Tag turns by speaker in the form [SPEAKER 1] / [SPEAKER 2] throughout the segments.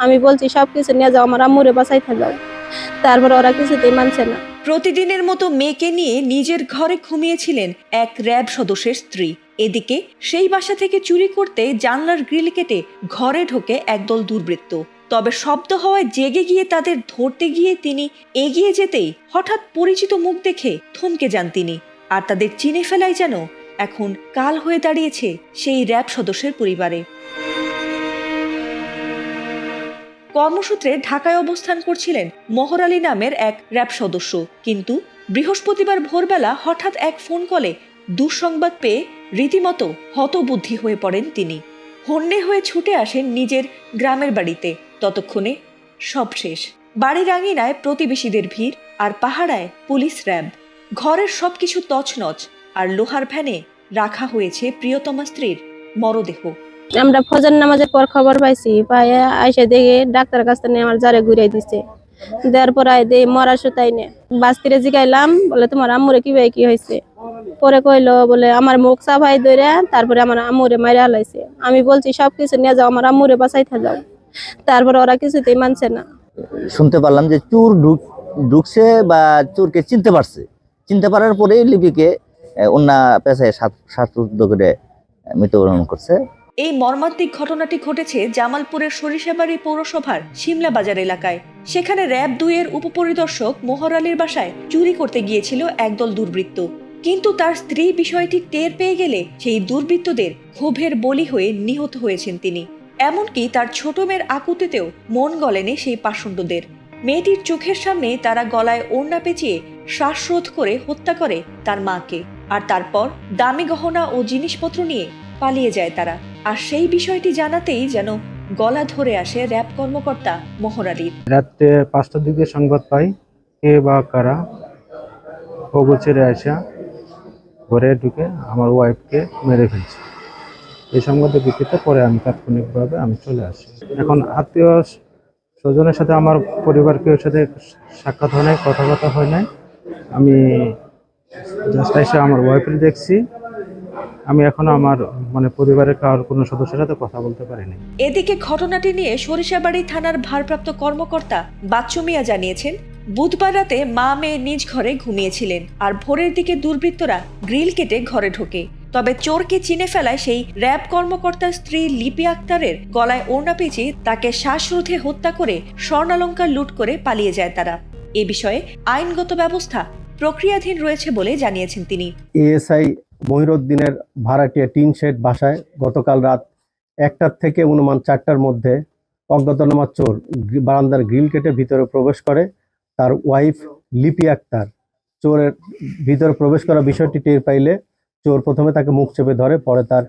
[SPEAKER 1] আমি বলছি সবকিছু নিয়ে যাও, আমার আম্মুরে বাঁচাইতে যাও। তারপর ওরা কিছুতেই মানছে না।
[SPEAKER 2] প্রতিদিনের মতো মেয়েকে নিয়ে নিজের ঘরে ঘুমিয়েছিলেন এক র্যাব সদস্যের স্ত্রী। এদিকে সেই বাসা থেকে চুরি করতে জানলার গ্রিল কেটে ঘরে ঢোকে একদল দুর্বৃত্ত। তবে শব্দ হওয়ায় জেগে গিয়ে তাদের ধরতে গিয়ে তিনি এগিয়ে যেতেই হঠাৎ পরিচিত মুখ দেখে থমকে যান তিনি। আর তাদের চিনে ফেলাই যেন এখন কাল হয়ে দাঁড়িয়েছে সেই র্যাব সদস্যের পরিবারে। কর্মসূত্রে ঢাকায় অবস্থান করছিলেন মোহর আলী নামের এক র্যাব সদস্য, কিন্তু বৃহস্পতিবার ভোরবেলা হঠাৎ এক ফোন কলে দুঃসংবাদ পেয়ে রীতিমতো হতবুদ্ধি হয়ে পড়েন তিনি। হন্যে হয়ে ছুটে আসেন নিজের গ্রামের বাড়িতে। ততক্ষণে সব শেষ। বাড়ির আঙিনায় প্রতিবেশীদের ভিড়, আর পাহারায় পুলিশ র্যাব। ঘরের সবকিছু তছনছ, আর লোহার ভ্যানে রাখা হয়েছে প্রিয়তমা স্ত্রীর মরদেহ।
[SPEAKER 1] আমরা ফজর নামাজের পর খবর পাইছি, পাইয়া আইসে দেখে ডাক্তারের কাছ থেকে আমার জারে ঘুরাই দিছে। দেওয়ার পর আই দে মরা সুতাই নে বাস্তিরে জিগাইলাম, বলে তোমার আম্মুরে কি হয়েছে। পরে কইলো বলে আমার মুখ চাপাই ধরে তারপরে আমার আম্মুরে মাইরা হালাইছে। আমি বলছি সবকিছু নিয়ে যাও, আমার আম্মুরে বাঁচাইতে যাও। তারপর ওরা কিছুতেই মানছে না।
[SPEAKER 3] শুনতে পারলাম যে চোর ঢুকছে বা চোরকে চিনতে পারার পরে লিপিকে অন্য পেশায় শ্বাসরুদ্ধ করে মৃত্যুবরণ করছে।
[SPEAKER 2] এই মর্মান্তিক ঘটনাটি ঘটেছে জামালপুরের সরিষাবাড়ি পৌরসভার শিমলা বাজার এলাকায়। সেখানে র্যাব 2 এর উপপরিদর্শক মোহর আলীর বাসায় চুরি করতে গিয়েছিল একদল দুর্বৃত্ত। কিন্তু তার স্ত্রী বিষয়টি টের পেয়ে গেলে সেই দুর্বৃত্তদের ক্ষোভের বলি হয়ে নিহত হয়েছেন তিনি। এমনকি তার ছোট মেয়ের আকুতিতেও মন গলেনি সেই পাষণ্ডদের। মেয়েটির চোখের সামনে তারা গলায় ওড়না পেঁচিয়ে শ্বাসরোধ করে হত্যা করে তার মাকে। আর তারপর দামি গহনা ও জিনিসপত্র নিয়ে পালিয়ে যায় তারা। আর সেই বিষয়টি জানাতেই যেন গলা ধরে আসে র্যাব কর্মকর্তা মোহর আলীর।
[SPEAKER 4] রাত্রে 5টার দিকে সংবাদ পাই কে বা কারা অগোচরে আসা ঘরে ঢুকে আমার ওয়াইফকে মেরে ফেলছে। এই সংবাদের ভিত্তিতে পরে আমি তাৎক্ষণিকভাবে চলে আসি। এখন আত্মীয় স্বজনের সাথে আমার পরিবার কেউ সাথে সাক্ষাৎ হয় নাই, কথাবার্তা হয় নাই। আমি জাস্ট এসে আমার ওয়াইফের দেখছি। আমি এখনো আমার পরিবারের কারোর কোনো সদস্যের সাথে কথা বলতে পারিনি।
[SPEAKER 2] এদিকে ঘটনাটি নিয়ে সরিষাবাড়ি থানার ভারপ্রাপ্ত কর্মকর্তা বাচ্চু মিয়া জানিয়েছেন, বুধবার রাতে মা মেয়ে নিজ ঘরে ঘুমিয়েছিলেন, আর ভোরের দিকে দুর্বৃত্তরা গ্রিল কেটে ঘরে ঢোকে। তবে চোরকে চিনে ফেলায় সেই র্যাব কর্মকর্তার স্ত্রী লিপি আক্তারের গলায় ওড়না পেঁচিয়ে তাকে শ্বাসরোধে হত্যা করে স্বর্ণালংকার লুট করে পালিয়ে যায় তারা। এ বিষয়ে আইনগত ব্যবস্থা প্রক্রিয়াধীন রয়েছে বলে জানিয়েছেন তিনি।
[SPEAKER 5] এএসআই মহিরুদ্দিনের ভাড়াটিয়া টিন শেড বাসায় গতকাল রাত 1টা থেকে অনুমান 4টার মধ্যে অজ্ঞাতনামা চোর বারান্দার গ্রিল কেটে ভিতরে প্রবেশ করে। তার ওয়াইফ লিপি আক্তার চোরের ভিতরে প্রবেশ করা বিষয়টি টের পাইলে চোর প্রথমে তাকে মুখ চেপে ধরে, পরে তার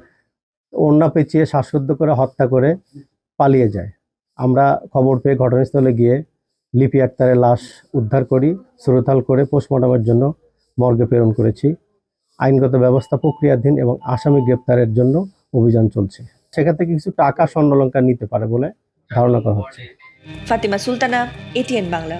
[SPEAKER 5] ওড়না পেঁচিয়ে শ্বাসরুদ্ধ করে হত্যা করে পালিয়ে যায়। আমরা খবর পেয়ে ঘটনাস্থলে গিয়ে লিপি আক্তারের লাশ উদ্ধার করি, সুরতাল করে পোস্টমর্টমের জন্য মর্গে প্রেরণ করেছি। আইনগত ব্যবস্থা প্রক্রিয়াধীন এবং আসামি গ্রেপ্তারের জন্য অভিযান চলছে। সেখান থেকে কিছু টাকা স্বর্ণালংকার নিতে পারে বলে ধারণা করা হচ্ছে।
[SPEAKER 2] ফাতিমা সুলতানা, এটিএন বাংলা।